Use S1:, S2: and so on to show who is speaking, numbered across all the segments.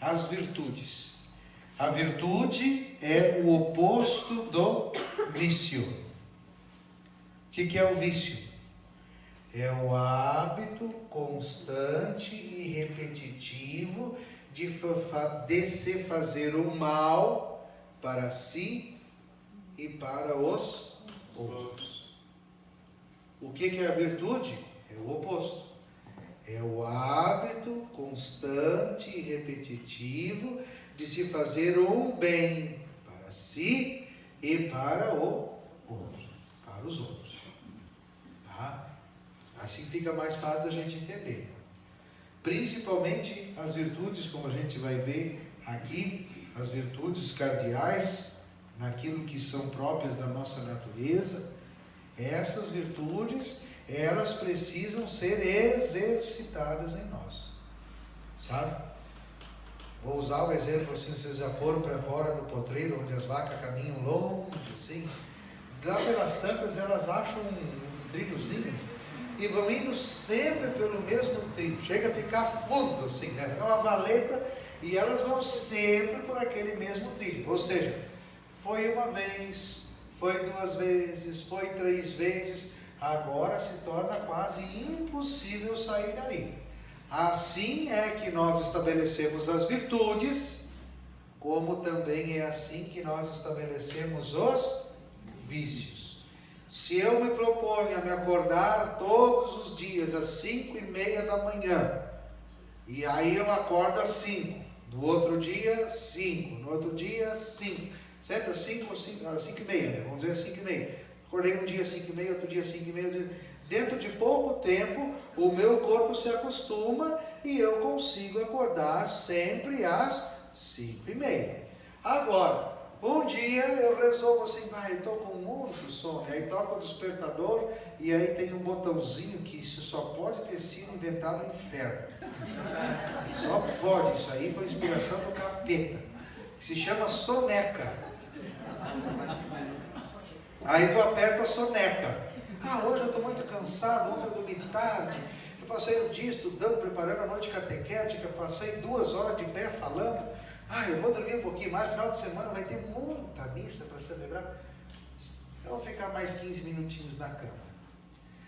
S1: as virtudes. A virtude é o oposto do vício. O que é o vício? É o hábito constante e repetitivo de se fazer o mal para si e para os outros. O que é a virtude? É o oposto. É o hábito constante e repetitivo de se fazer um bem para si e para o outro, para os outros. Tá? Assim fica mais fácil da gente entender. Principalmente as virtudes, como a gente vai ver aqui, as virtudes cardeais, naquilo que são próprias da nossa natureza. Essas virtudes, elas precisam ser exercitadas em nós, sabe? Vou usar o exemplo assim, vocês já foram para fora no potreiro, onde as vacas caminham longe, assim, lá pelas tantas elas acham um trilhozinho e vão indo sempre pelo mesmo trilho, chega a ficar fundo assim, né? É uma valeta e elas vão sempre por aquele mesmo trilho, ou seja, foi uma vez, foi 2 vezes, foi 3 vezes, agora se torna quase impossível sair dali. Assim é que nós estabelecemos as virtudes, como também é assim que nós estabelecemos os vícios. Se eu me proponho a me acordar todos os dias às 5:30 da manhã, e aí eu acordo às 5, no outro dia 5, no outro dia 5, sempre às 5:30, né? Vamos dizer às 5:30. Acordei um dia às 5:30, outro dia às 5:30. Dentro de pouco tempo, o meu corpo se acostuma e eu consigo acordar sempre às 5:30. Agora, um dia eu resolvo assim, eu estou com muito sono, aí toca o despertador e aí tem um botãozinho que isso só pode ter sido inventado no inferno. Só pode, isso aí foi inspiração do capeta, que se chama soneca. Aí tu aperta a soneca. Hoje eu estou muito cansado, ontem eu dormi tarde, eu passei o dia estudando, preparando a noite catequética, passei 2 horas de pé falando, eu vou dormir um pouquinho mais, final de semana vai ter muita missa para celebrar, eu vou ficar mais 15 minutinhos na cama.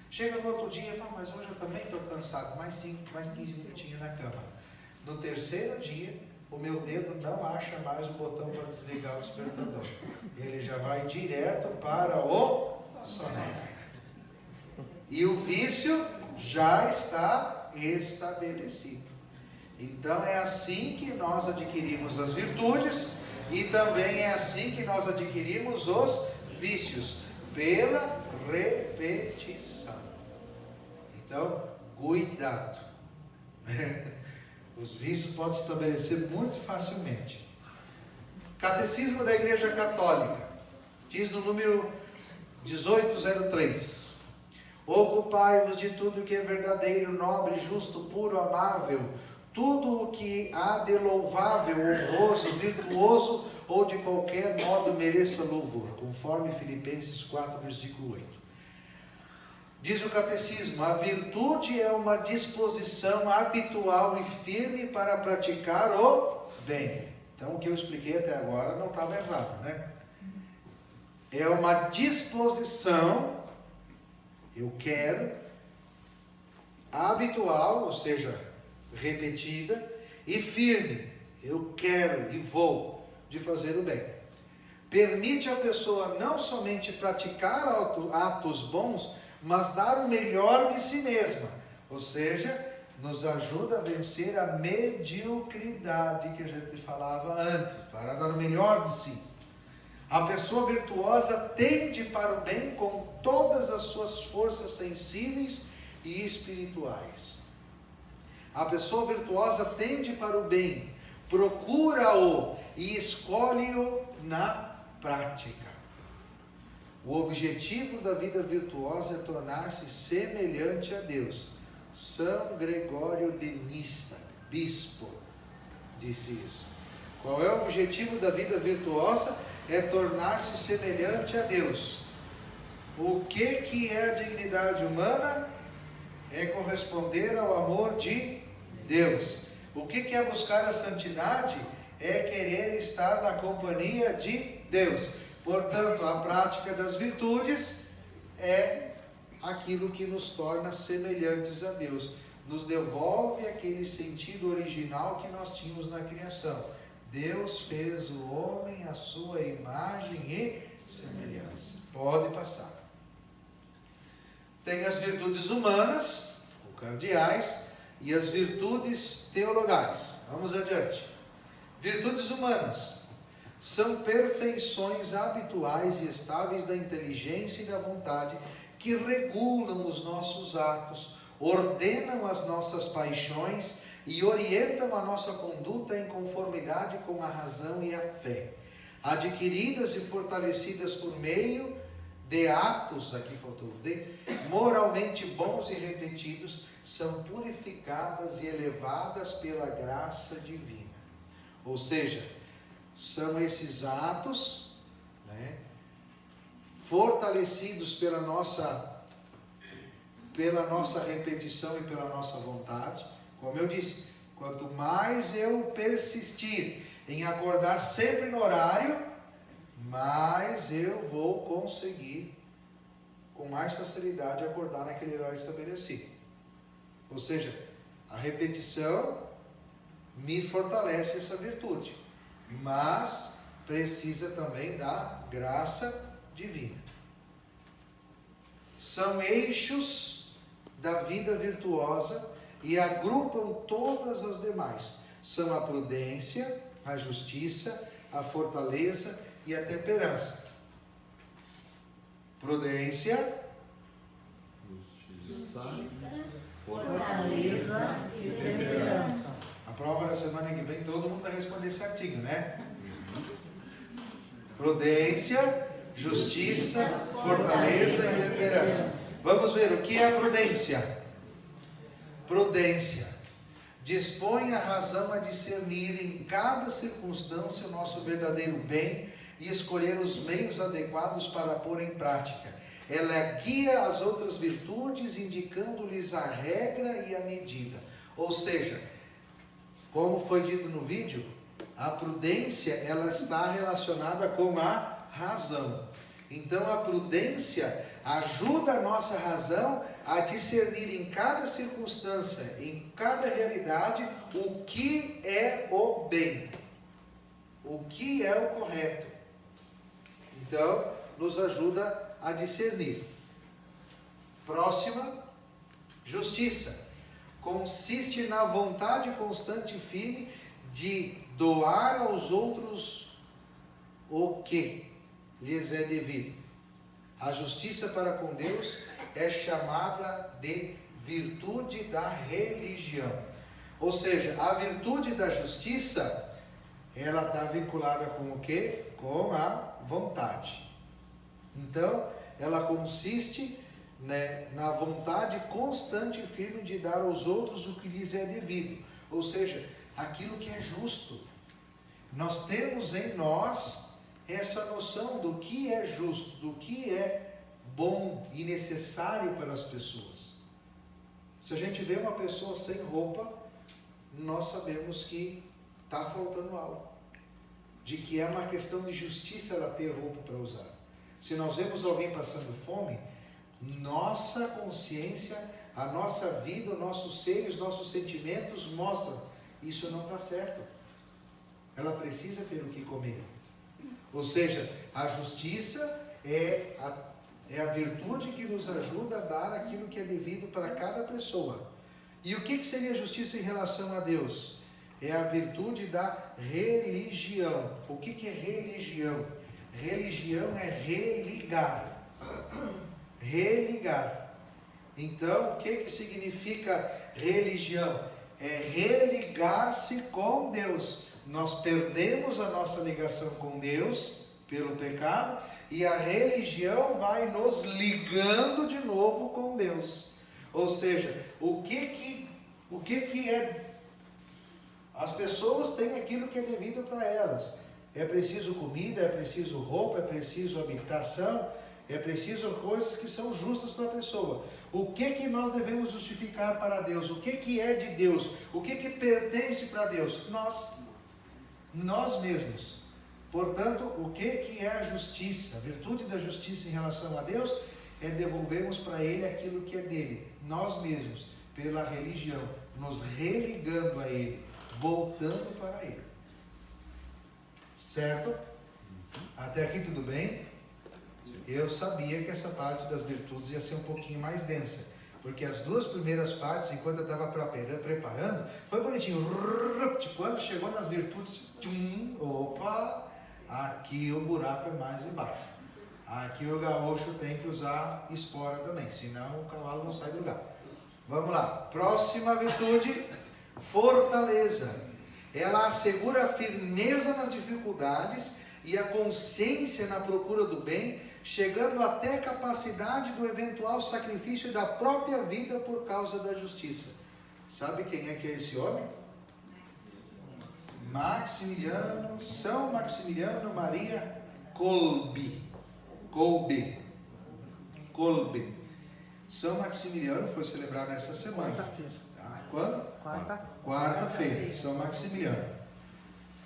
S1: Chega no outro dia, mas hoje eu também estou cansado, mais 15 minutinhos na cama. No terceiro dia, o meu dedo não acha mais o botão para desligar o despertador, ele já vai direto para o soneca. E o vício já está estabelecido. Então é assim que nós adquirimos as virtudes e também é assim que nós adquirimos os vícios, pela repetição. Então, cuidado. Os vícios podem se estabelecer muito facilmente. Catecismo da Igreja Católica diz no número 1803: ocupai-vos de tudo que é verdadeiro, nobre, justo, puro, amável, tudo o que há de louvável, honroso, virtuoso ou de qualquer modo mereça louvor, conforme Filipenses 4, versículo 8. Diz o Catecismo: a virtude é uma disposição habitual e firme para praticar o bem. Então o que eu expliquei até agora não estava errado, né? É uma disposição, eu quero, habitual, ou seja, repetida, e firme, eu quero e vou, de fazer o bem. Permite à pessoa não somente praticar atos bons, mas dar o melhor de si mesma, ou seja, nos ajuda a vencer a mediocridade que a gente falava antes, para dar o melhor de si. A pessoa virtuosa tende para o bem com todas as suas forças sensíveis e espirituais. A pessoa virtuosa tende para o bem, procura-o e escolhe-o na prática. O objetivo da vida virtuosa é tornar-se semelhante a Deus. São Gregório de Nissa, bispo, disse isso. Qual é o objetivo da vida virtuosa? É tornar-se semelhante a Deus. O que é a dignidade humana? É corresponder ao amor de Deus. O que é buscar a santidade? É querer estar na companhia de Deus. Portanto, a prática das virtudes é aquilo que nos torna semelhantes a Deus. Nos devolve aquele sentido original que nós tínhamos na criação. Deus fez o homem à sua imagem e semelhança. Pode passar. Tem as virtudes humanas, ou cardeais, e as virtudes teologais. Vamos adiante. Virtudes humanas são perfeições habituais e estáveis da inteligência e da vontade que regulam os nossos atos, ordenam as nossas paixões e orientam a nossa conduta em conformidade com a razão e a fé, adquiridas e fortalecidas por meio de atos, aqui faltou o de, moralmente bons e repetidos, são purificadas e elevadas pela graça divina. Ou seja, são esses atos, né, fortalecidos pela nossa repetição e pela nossa vontade. Como eu disse, quanto mais eu persistir em acordar sempre no horário, mais eu vou conseguir, com mais facilidade, acordar naquele horário estabelecido. Ou seja, a repetição me fortalece essa virtude, mas precisa também da graça divina. São eixos da vida virtuosa e agrupam todas as demais. São a prudência, a justiça, a fortaleza e a temperança. Prudência,
S2: justiça, fortaleza e temperança.
S1: A prova da semana que vem todo mundo vai responder certinho, né? Prudência, justiça, fortaleza e temperança. Vamos ver o que é a prudência. Prudência dispõe a razão a discernir em cada circunstância o nosso verdadeiro bem e escolher os meios adequados para pôr em prática. Ela guia as outras virtudes, indicando-lhes a regra e a medida. Ou seja, como foi dito no vídeo, a prudência ela está relacionada com a razão. Então a prudência ajuda a nossa razão a discernir em cada circunstância, em cada realidade, o que é o bem, o que é o correto. Então, nos ajuda a discernir. Próxima, justiça. Consiste na vontade constante e firme de doar aos outros o que lhes é devido. A justiça para com Deus é chamada de virtude da religião. Ou seja, a virtude da justiça, ela está vinculada com o quê? Com a vontade. Então, ela consiste, né, na vontade constante e firme de dar aos outros o que lhes é devido. Ou seja, aquilo que é justo. Nós temos em nós essa noção do que é justo, do que é bom e necessário para as pessoas. Se a gente vê uma pessoa sem roupa, nós sabemos que está faltando algo, de que é uma questão de justiça ela ter roupa para usar. Se nós vemos alguém passando fome, nossa consciência, a nossa vida, o nosso ser, os nossos sentimentos mostram, isso não está certo. Ela precisa ter o que comer. Ou seja, a justiça é a virtude que nos ajuda a dar aquilo que é devido para cada pessoa. E o que seria justiça em relação a Deus? É a virtude da religião. O que é religião? Religião é religar. Religar. Então, o que significa religião? É religar-se com Deus. Nós perdemos a nossa ligação com Deus pelo pecado e a religião vai nos ligando de novo com Deus. Ou seja, o que é? As pessoas têm aquilo que é devido para elas. É preciso comida, é preciso roupa, é preciso habitação, é preciso coisas que são justas para a pessoa. O que nós devemos justificar para Deus? O que é de Deus? O que pertence para Deus? Nós mesmos. Portanto, o que é a justiça? A virtude da justiça em relação a Deus é devolvermos para Ele aquilo que é dele. Nós mesmos, pela religião, nos religando a Ele, voltando para Ele. Certo? Até aqui tudo bem? Eu sabia que essa parte das virtudes ia ser um pouquinho mais densa, porque as duas primeiras partes, enquanto eu estava preparando, foi bonitinho. Quando chegou nas virtudes, opa, aqui o buraco é mais embaixo. Aqui o gaúcho tem que usar espora também, senão o cavalo não sai do lugar. Vamos lá. Próxima virtude, fortaleza. Ela assegura a firmeza nas dificuldades e a consciência na procura do bem, chegando até a capacidade do eventual sacrifício da própria vida por causa da justiça. Sabe quem é que é esse homem? São Maximiliano Maria Kolbe. São Maximiliano foi celebrado essa semana.
S2: Quarta-feira.
S1: Tá? Quando?
S2: Quarta-feira.
S1: Quarta-feira, São Maximiliano.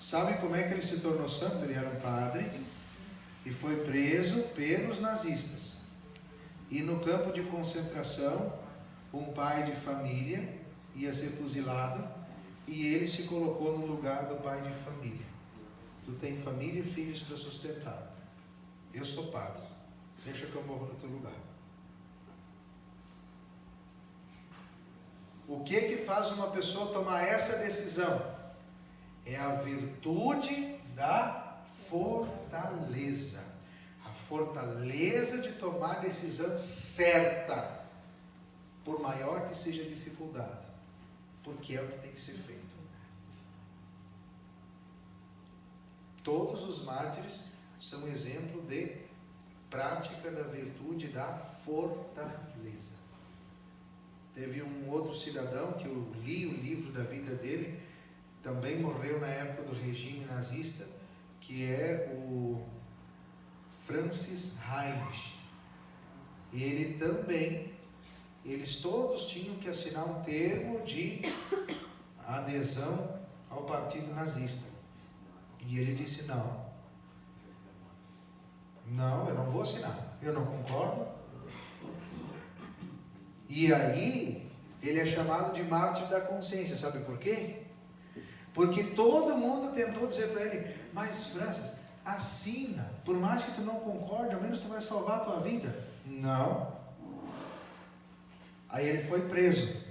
S1: Sabe como é que ele se tornou santo? Ele era um padre e foi preso pelos nazistas. E no campo de concentração, um pai de família ia ser fuzilado e ele se colocou no lugar do pai de família. Tu tem família e filhos para sustentar. Eu sou padre. Deixa que eu morro no teu lugar. O que faz uma pessoa tomar essa decisão? É a virtude da fortaleza. A fortaleza de tomar a decisão certa, por maior que seja a dificuldade, porque é o que tem que ser feito. Todos os mártires são exemplo de prática da virtude da fortaleza. Teve um outro cidadão que eu li o livro da vida dele, também morreu na época do regime nazista, que é o Francis Heinrich. E ele também, eles todos tinham que assinar um termo de adesão ao partido nazista. E ele disse: não, eu não vou assinar, eu não concordo. E aí, ele é chamado de mártir da consciência. Sabe por quê? Porque todo mundo tentou dizer para ele: mas Francis, assina, por mais que tu não concorde, ao menos tu vai salvar a tua vida. Não. Aí ele foi preso.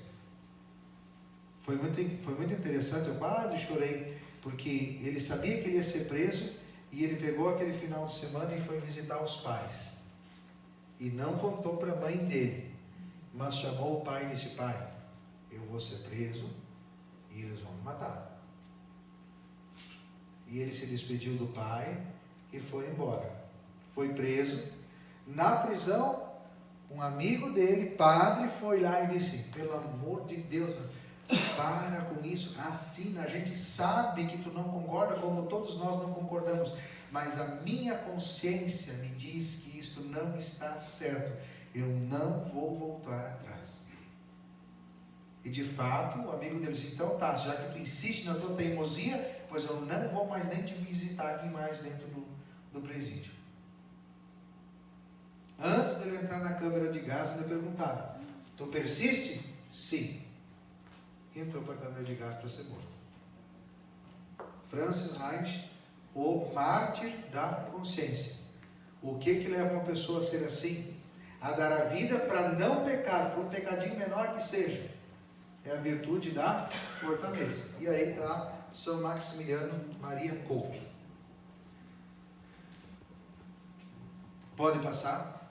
S1: Foi muito interessante, eu quase chorei, porque ele sabia que ele ia ser preso, e ele pegou aquele final de semana e foi visitar os pais. E não contou para a mãe dele, mas chamou o pai e disse: pai, eu vou ser preso e eles vão me matar. E ele se despediu do pai e foi embora. Foi preso. Na prisão, um amigo dele, padre, foi lá e disse: pelo amor de Deus, para com isso, assina. A gente sabe que tu não concorda, como todos nós não concordamos, mas a minha consciência me diz que isto não está certo. Eu não vou voltar atrás. E de fato, o amigo dele disse: então tá, já que tu insiste na tua teimosia, pois eu não vou mais nem te visitar aqui mais dentro do presídio. Antes dele entrar na câmara de gás, ele perguntaram: tu persiste? Sim. Entrou para a câmara de gás para ser morto. Francis Heinrich, o mártir da consciência. O que leva uma pessoa a ser assim? A dar a vida para não pecar, por um pecadinho menor que seja. É a virtude da fortaleza. E aí está São Maximiliano Maria Kolbe. Pode passar?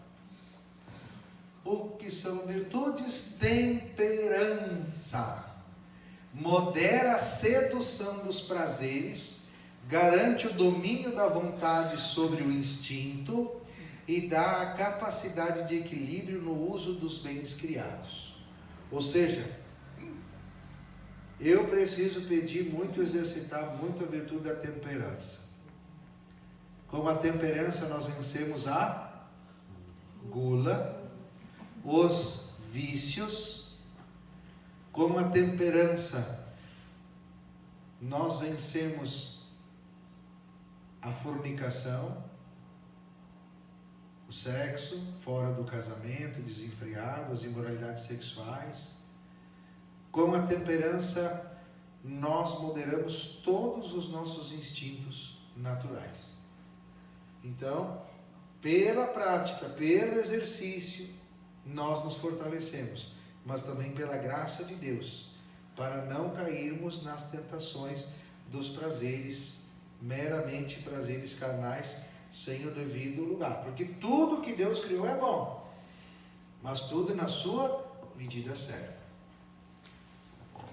S1: O que são virtudes? Temperança. Modera a sedução dos prazeres, garante o domínio da vontade sobre o instinto e dá a capacidade de equilíbrio no uso dos bens criados. Ou seja, eu preciso pedir muito, exercitar muito a virtude da temperança. Com a temperança nós vencemos a gula, os vícios. Com a temperança, nós vencemos a fornicação, o sexo fora do casamento, desenfreado, as imoralidades sexuais. Com a temperança, nós moderamos todos os nossos instintos naturais. Então, pela prática, pelo exercício, nós nos fortalecemos, mas também pela graça de Deus, para não cairmos nas tentações dos prazeres, meramente prazeres carnais, sem o devido lugar. Porque tudo que Deus criou é bom, mas tudo na sua medida certa.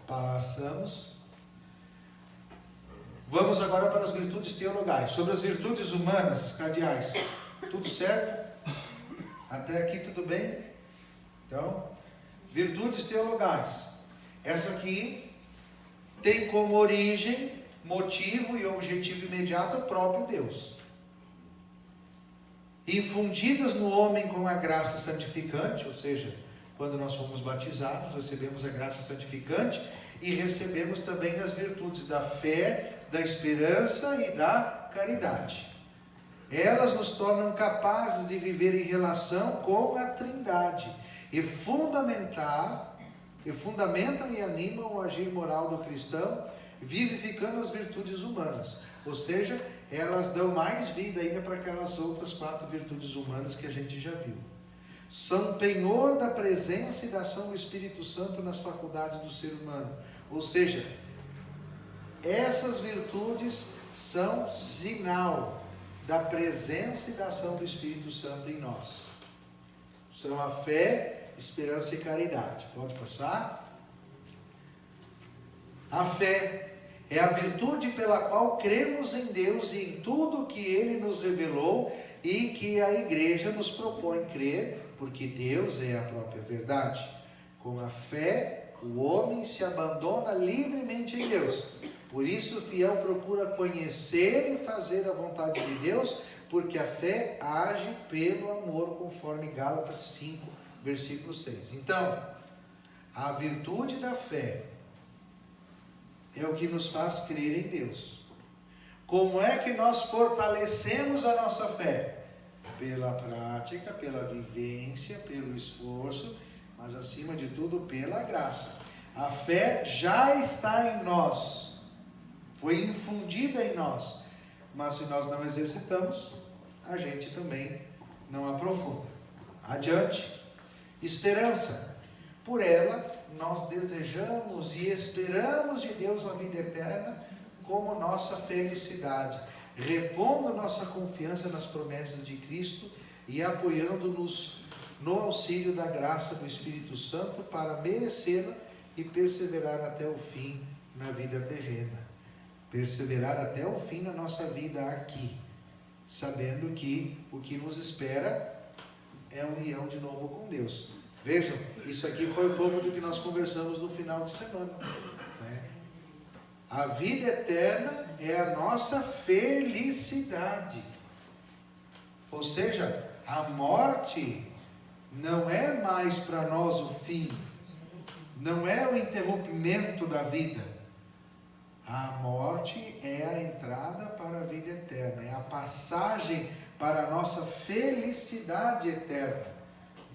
S1: Passamos. Vamos agora para as virtudes teologais. Sobre as virtudes humanas, cardeais, tudo certo? Até aqui tudo bem? Então, virtudes teologais. Essa aqui tem como origem, motivo e objetivo imediato o próprio Deus. Infundidas no homem com a graça santificante, ou seja, quando nós fomos batizados, recebemos a graça santificante e recebemos também as virtudes da fé, da esperança e da caridade. Elas nos tornam capazes de viver em relação com a Trindade e fundamentam e animam o agir moral do cristão, vivificando as virtudes humanas. Ou seja, elas dão mais vida ainda para aquelas outras 4 virtudes humanas que a gente já viu. São penhor da presença e da ação do Espírito Santo nas faculdades do ser humano. Ou seja, essas virtudes são sinal da presença e da ação do Espírito Santo em nós. São a fé, esperança e caridade. Pode passar? A fé é a virtude pela qual cremos em Deus e em tudo que Ele nos revelou e que a igreja nos propõe crer, porque Deus é a própria verdade. Com a fé, o homem se abandona livremente em Deus. Por isso o fiel procura conhecer e fazer a vontade de Deus, porque a fé age pelo amor, conforme Gálatas 5, versículo 6. Então, a virtude da fé é o que nos faz crer em Deus. Como é que nós fortalecemos a nossa fé? Pela prática, pela vivência, pelo esforço, mas acima de tudo pela graça. A fé já está em nós, foi infundida em nós, mas se nós não exercitamos, a gente também não aprofunda. Adiante. Esperança. Por ela, nós desejamos e esperamos de Deus a vida eterna como nossa felicidade, repondo nossa confiança nas promessas de Cristo e apoiando-nos no auxílio da graça do Espírito Santo para merecê-la e perseverar até o fim na vida terrena. Perseverar até o fim na nossa vida aqui, sabendo que o que nos espera é a união de novo com Deus. Vejam, isso aqui foi um pouco do que nós conversamos no final de semana, né? A vida eterna é a nossa felicidade. Ou seja, a morte não é mais para nós o fim, não é o interrompimento da vida. A morte é a entrada para a vida eterna, é a passagem para a nossa felicidade eterna.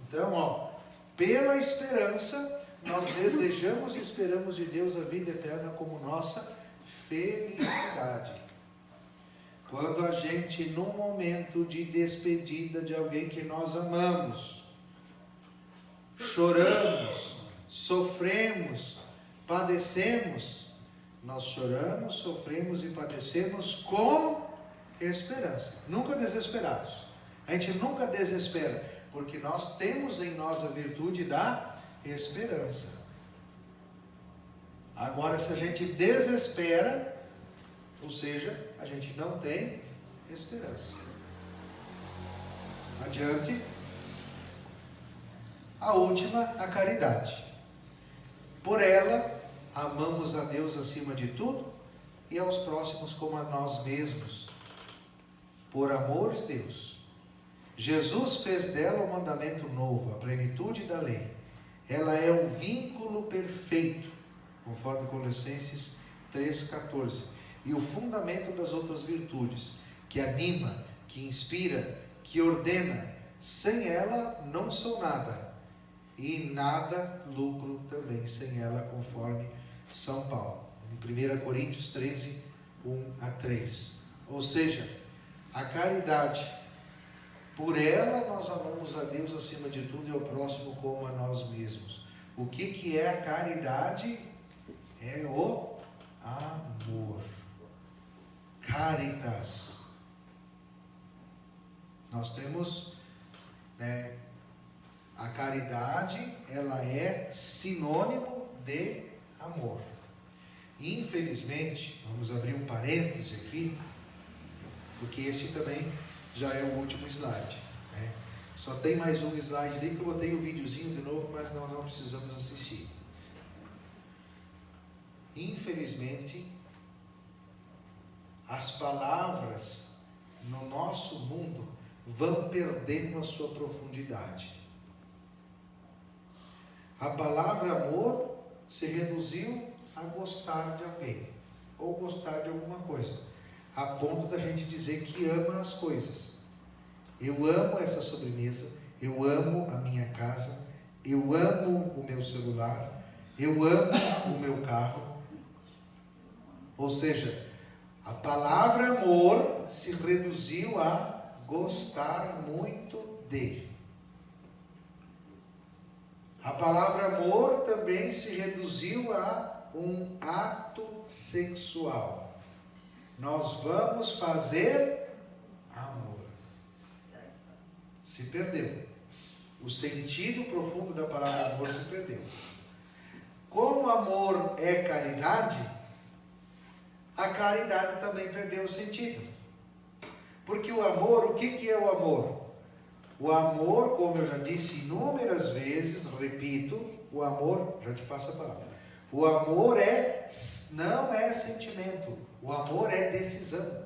S1: Então, pela esperança, nós desejamos e esperamos de Deus a vida eterna como nossa felicidade. Quando a gente, num momento de despedida de alguém que nós amamos, choramos, sofremos, padecemos, nós choramos, sofremos e padecemos com esperança, nunca desesperados. A gente nunca desespera, porque nós temos em nós a virtude da esperança. Agora, se a gente desespera, ou seja, a gente não tem esperança. Adiante. A última, a caridade. Por ela, amamos a Deus acima de tudo e aos próximos como a nós mesmos. Por amor de Deus, Jesus fez dela um mandamento novo, a plenitude da lei. ela é o vínculo perfeito, conforme Colossenses 3,14. E o fundamento das outras virtudes, que anima, que inspira, que ordena. Sem ela não sou nada, e nada lucro também sem ela, conforme São Paulo, em 1 Coríntios 13, 1-3. Ou seja, a caridade, por ela nós amamos a Deus acima de tudo e ao próximo como a nós mesmos. O que é a caridade? É o amor. Caritas. Nós temos, a caridade, ela é sinônimo de amor. Infelizmente, vamos abrir um parêntese aqui, porque esse também já é o último slide, Só tem mais um slide ali, que eu botei o videozinho de novo, mas não precisamos assistir. Infelizmente, as palavras no nosso mundo vão perdendo a sua profundidade. A palavra amor se reduziu a gostar de alguém, ou gostar de alguma coisa, a ponto da gente dizer que ama as coisas. Eu amo essa sobremesa, eu amo a minha casa, eu amo o meu celular, eu amo o meu carro. Ou seja, a palavra amor se reduziu a gostar muito de. A palavra amor também se reduziu a um ato sexual. Nós vamos fazer amor. Se perdeu. O sentido profundo da palavra amor se perdeu. Como amor é caridade, a caridade também perdeu o sentido. Porque o amor, o que é o amor? O amor, como eu já disse inúmeras vezes, repito, o amor, já te passo a palavra. O amor não é sentimento, o amor é decisão,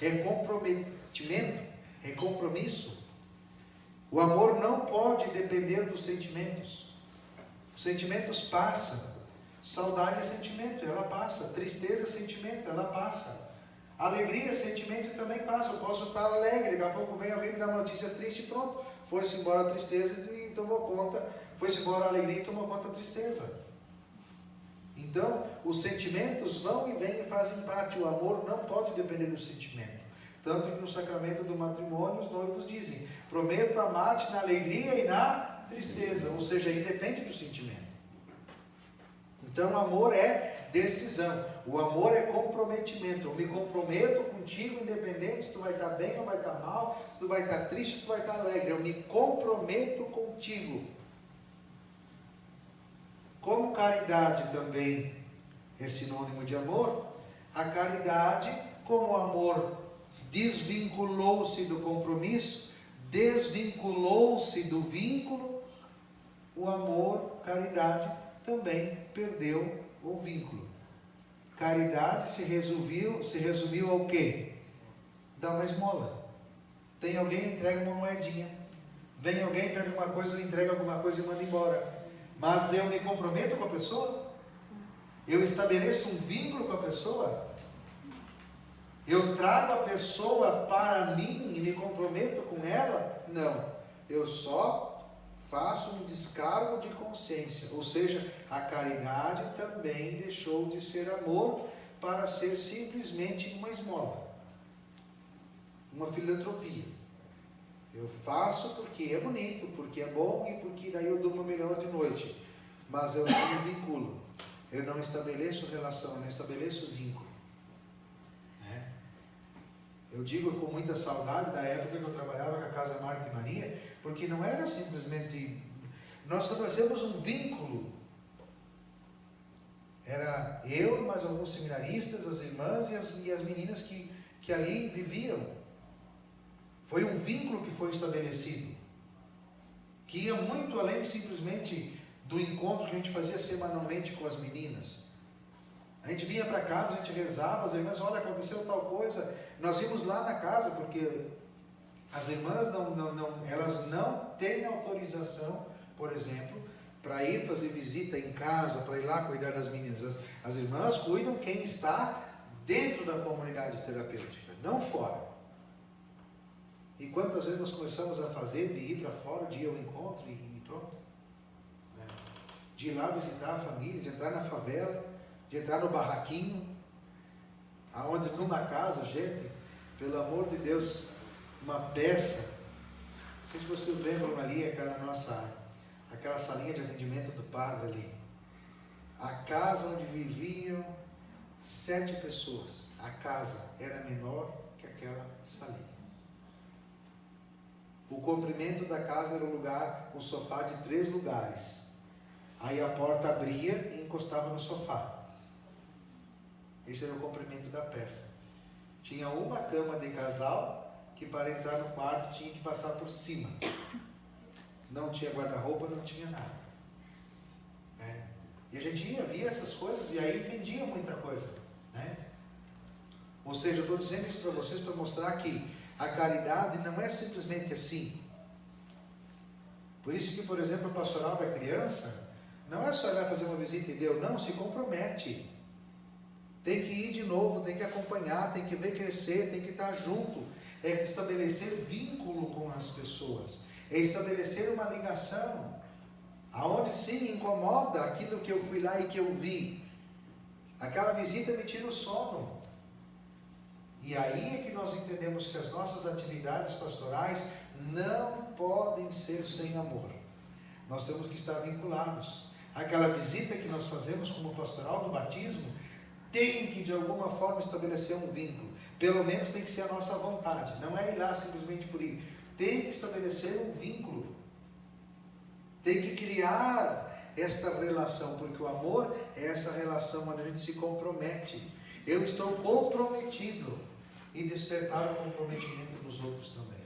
S1: é comprometimento, é compromisso. O amor não pode depender dos sentimentos. Os sentimentos passam. Saudade é sentimento, ela passa. Tristeza é sentimento, ela passa. Alegria é sentimento e também passa. Eu posso estar alegre, daqui a pouco vem alguém me dar uma notícia triste e pronto. Foi-se embora a tristeza e tomou conta. Foi-se embora a alegria e tomou conta da tristeza. Então, os sentimentos vão e vêm e fazem parte. O amor não pode depender do sentimento. Tanto que no sacramento do matrimônio os noivos dizem: prometo amar-te na alegria e na tristeza. Ou seja, independe do sentimento. Então, o amor é decisão. O amor é comprometimento. Eu me comprometo contigo, independente se tu vai estar bem ou vai estar mal, se tu vai estar triste ou se tu vai estar alegre. Eu me comprometo contigo. Como caridade também é sinônimo de amor, a caridade, como o amor desvinculou-se do compromisso, desvinculou-se do vínculo, o amor, caridade, também perdeu o vínculo. Caridade se resumiu ao quê? Dar uma esmola. Tem alguém, entrega uma moedinha. Vem alguém, pega uma coisa, entrega alguma coisa e manda embora. Mas eu me comprometo com a pessoa? Eu estabeleço um vínculo com a pessoa? Eu trago a pessoa para mim e me comprometo com ela? Não. Eu só faço um descargo de consciência. Ou seja, a caridade também deixou de ser amor para ser simplesmente uma esmola. Uma filantropia. Eu faço porque é bonito, porque é bom e porque daí eu durmo melhor de noite. Mas eu não me vinculo. Eu não estabeleço relação, eu não estabeleço vínculo. Eu digo com muita saudade da época que eu trabalhava com a Casa Marta e Maria, porque não era simplesmente... Nós estabelecemos um vínculo. Era eu, mais alguns seminaristas, as irmãs e as meninas que ali viviam. Foi um vínculo que foi estabelecido, que ia muito além simplesmente do encontro que a gente fazia semanalmente com as meninas. A gente vinha para casa, a gente rezava, as irmãs, olha, aconteceu tal coisa. Nós íamos lá na casa, porque as irmãs elas não têm autorização, por exemplo, para ir fazer visita em casa, para ir lá cuidar das meninas. As irmãs cuidam quem está dentro da comunidade terapêutica, não fora. E quantas vezes nós começamos a fazer de ir para fora, de ir ao encontro e pronto, né? De ir lá visitar a família, de entrar na favela, de entrar no barraquinho, aonde numa casa, gente, pelo amor de Deus, uma peça, não sei se vocês lembram ali, aquela salinha de atendimento do padre ali, a casa onde viviam 7 pessoas, a casa era menor que aquela salinha. O comprimento da casa era um sofá de 3 lugares. Aí a porta abria e encostava no sofá. Esse era o comprimento da peça. Tinha uma cama de casal que para entrar no quarto tinha que passar por cima. Não tinha guarda-roupa, não tinha nada. Né? E a gente via essas coisas e aí entendia muita coisa. Né? Ou seja, eu estou dizendo isso para vocês para mostrar que a caridade não é simplesmente assim. Por isso que, por exemplo, o pastoral da criança não é só ir lá fazer uma visita e deu, não, se compromete. Tem que ir de novo, tem que acompanhar, tem que ver crescer, tem que estar junto. É estabelecer vínculo com as pessoas. É estabelecer uma ligação. Aonde sim me incomoda aquilo que eu fui lá e que eu vi. Aquela visita me tira o sono. E aí é que nós entendemos que as nossas atividades pastorais não podem ser sem amor. Nós temos que estar vinculados. Aquela visita que nós fazemos como pastoral do batismo tem que de alguma forma estabelecer um vínculo. Pelo menos tem que ser a nossa vontade. Não é ir lá simplesmente por ir. Tem que estabelecer um vínculo. Tem que criar esta relação, porque o amor é essa relação onde a gente se compromete. Eu estou comprometido em despertar o comprometimento dos outros também.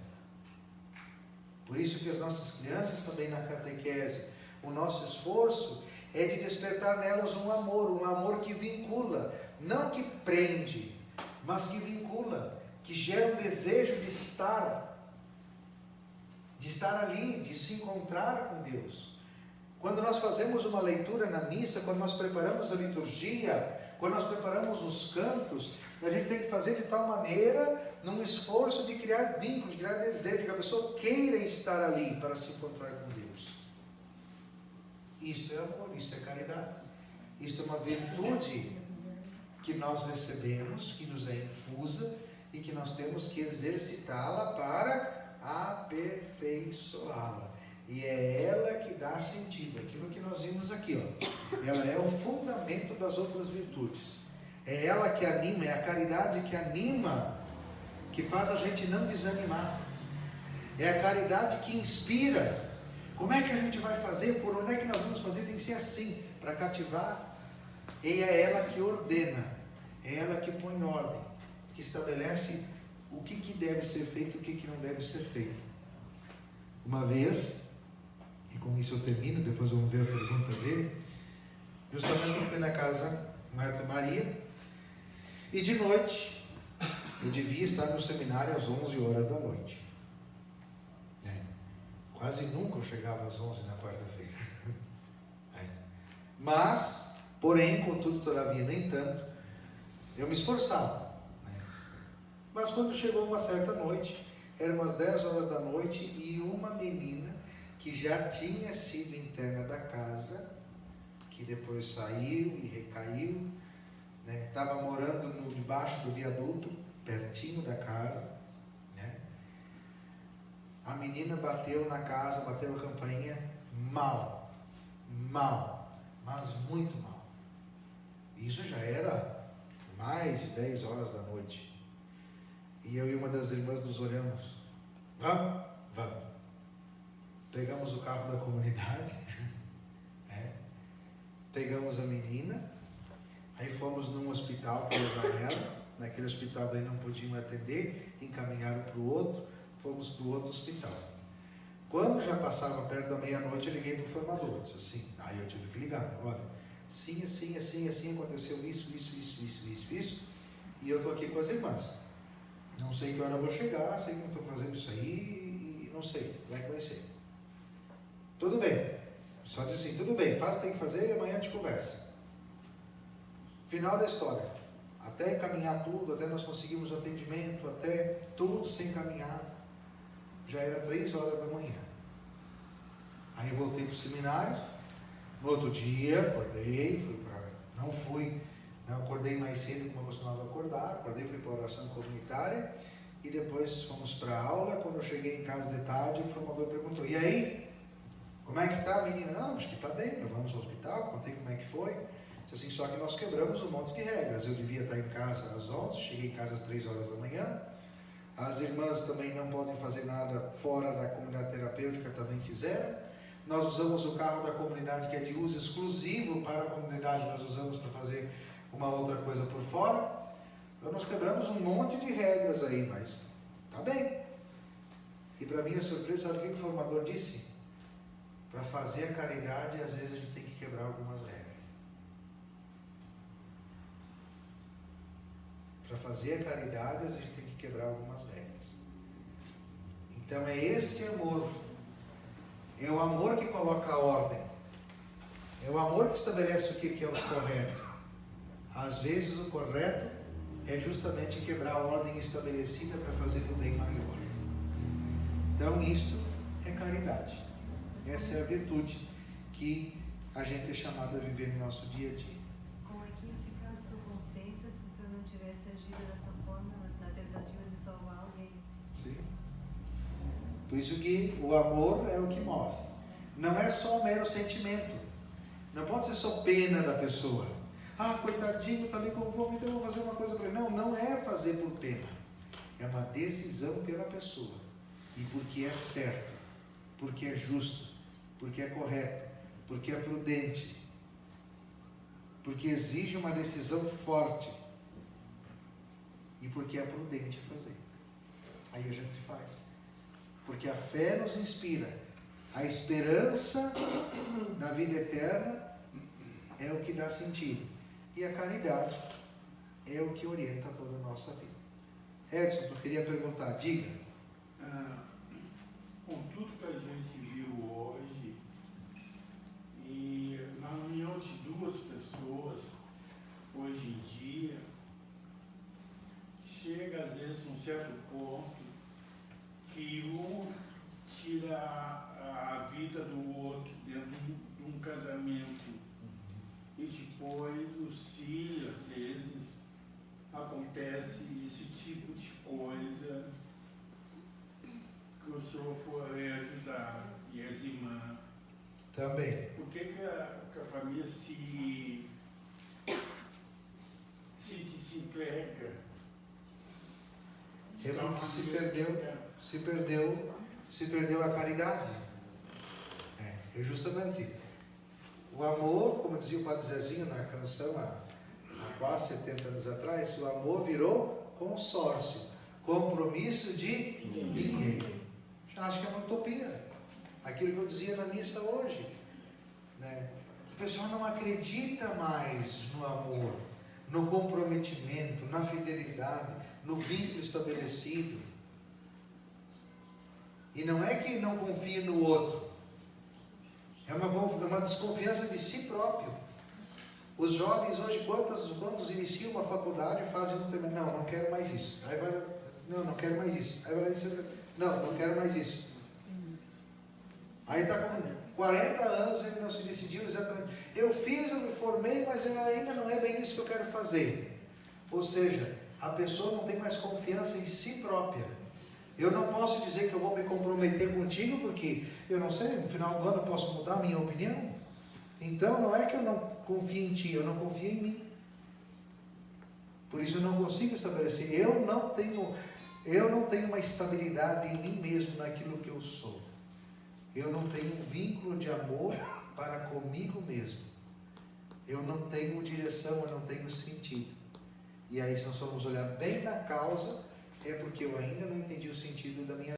S1: Por isso que as nossas crianças também na catequese, o nosso esforço é de despertar nelas um amor que vincula, não que prende, mas que vincula, que gera um desejo de estar ali, de se encontrar com Deus. Quando nós fazemos uma leitura na missa, quando nós preparamos a liturgia, quando nós preparamos os cantos, a gente tem que fazer de tal maneira, num esforço de criar vínculos, de criar desejo, que a pessoa queira estar ali para se encontrar com Deus. Isto é amor, isto é caridade. Isto é uma virtude que nós recebemos, que nos é infusa e que nós temos que exercitá-la para aperfeiçoá-la. E é ela que dá sentido, aquilo que nós vimos aqui, ó. Ela é o fundamento das outras virtudes. É ela que anima, é a caridade que anima, que faz a gente não desanimar. É a caridade que inspira. Como é que a gente vai fazer? Por onde é que nós vamos fazer? Tem que ser assim, para cativar. E é ela que ordena, é ela que põe ordem, que estabelece o que deve ser feito e o que não deve ser feito. Uma vez, e com isso eu termino, depois vamos ver a pergunta dele. Justamente eu fui na casa Marta Maria, e de noite, eu devia estar no seminário às 11 horas da noite. Quase nunca eu chegava às 11 na quarta-feira. Mas, porém, contudo, todavia, nem tanto, eu me esforçava. Mas quando chegou uma certa noite, eram umas 10 horas da noite, e uma menina que já tinha sido interna da casa, que depois saiu e recaiu, estava morando debaixo do viaduto, pertinho da casa, a menina bateu na casa, bateu a campainha, mal, mas muito mal. Isso já era mais de 10 horas da noite. E eu e uma das irmãs nos olhamos. Vamos. Pegamos o carro da comunidade, pegamos a menina, aí fomos num hospital para levar ela. Naquele hospital daí não podiam atender, encaminharam para o outro. Fomos para o outro hospital. Quando já passava perto da meia-noite, eu liguei para o formador. Disse assim, aí eu tive que ligar. Olha, assim, aconteceu isso. E eu estou aqui com as irmãs. Não sei que hora eu vou chegar, sei que eu estou fazendo isso aí, e não sei, vai conhecer. Tudo bem. Só diz assim, tudo bem, faz o que tem que fazer e amanhã a gente conversa. Final da história. Até encaminhar tudo, até nós conseguimos o atendimento, até tudo sem encaminhar, já era 3 horas da manhã. Aí eu voltei para o seminário. No outro dia, acordei, não acordei mais cedo como eu costumava acordar, acordei, fui para a oração comunitária e depois fomos para a aula. Quando eu cheguei em casa de tarde, o formador perguntou, e aí? Como é que está a menina? Não, acho que está bem, vamos ao hospital, contei como é que foi. Disse assim, só que nós quebramos um monte de regras. Eu devia estar em casa às 11, cheguei em casa às 3 horas da manhã. As irmãs também não podem fazer nada fora da comunidade terapêutica, também fizeram. Nós usamos o carro da comunidade, que é de uso exclusivo para a comunidade, nós usamos para fazer uma outra coisa por fora. Então nós quebramos um monte de regras aí, mas tá bem. E para minha surpresa, sabe o que o formador disse? Para fazer a caridade, às vezes a gente tem que quebrar algumas regras. Para fazer a caridade, a gente tem que quebrar algumas regras. Então é este amor. É o amor que coloca a ordem. É o amor que estabelece o que é o correto. Às vezes o correto é justamente quebrar a ordem estabelecida para fazer um bem maior. Então isto é caridade. Essa é a virtude que a gente é chamado a viver no nosso dia a dia.
S2: Como é que ia ficar a sua consciência se você não tivesse agido dessa forma na tentativa de salvar alguém?
S1: Sim. Por isso que o amor é o que move. Não é só um mero sentimento. Não pode ser só pena da pessoa. Ah, coitadinho, está ali com fome, então eu vou fazer uma coisa para ele. Não, não é fazer por pena. É uma decisão pela pessoa. E porque é certo, porque é justo, porque é correto, porque é prudente, porque exige uma decisão forte e porque é prudente fazer. Aí a gente faz. Porque a fé nos inspira. A esperança na vida eterna é o que dá sentido. E a caridade é o que orienta toda a nossa vida. Edson, eu queria perguntar, diga.
S3: Com tudo que a gente viu hoje, e na união de duas pessoas, hoje em dia, chega às vezes um certo ponto que um tira a vida do outro dentro de um casamento. E depois, se às vezes acontece esse tipo de coisa, que o senhor for ajudar e as irmãs.
S1: Também.
S3: Por que a família se entrega?
S1: É porque se perdeu a caridade. É justamente o amor, como dizia o Padre Zezinho na canção há quase 70 anos atrás, o amor virou consórcio, compromisso de ninguém. Acho que é uma utopia. Aquilo que eu dizia na missa hoje, né? O pessoal não acredita mais no amor, no comprometimento, na fidelidade, no vínculo estabelecido. E não é que não confia no outro, é uma desconfiança de si próprio. Os jovens hoje, quantos iniciam uma faculdade, fazem um tema, não quero mais isso. Aí vai, não quero mais isso. Aí vai, não quero mais isso. Aí está com 40 anos, ele não se decidiu exatamente. Eu me formei, mas ainda não é bem isso que eu quero fazer. Ou seja, a pessoa não tem mais confiança em si própria. Eu não posso dizer que eu vou me comprometer contigo, porque eu não sei, no final do ano eu posso mudar a minha opinião. Então não é que eu não confio em ti, eu não confio em mim. Por isso eu não consigo estabelecer, eu não tenho uma estabilidade em mim mesmo naquilo que eu sou. Eu não tenho um vínculo de amor para comigo mesmo. Eu não tenho direção, eu não tenho sentido. E aí, se nós formos olhar bem na causa, é porque eu ainda não entendi o sentido da minha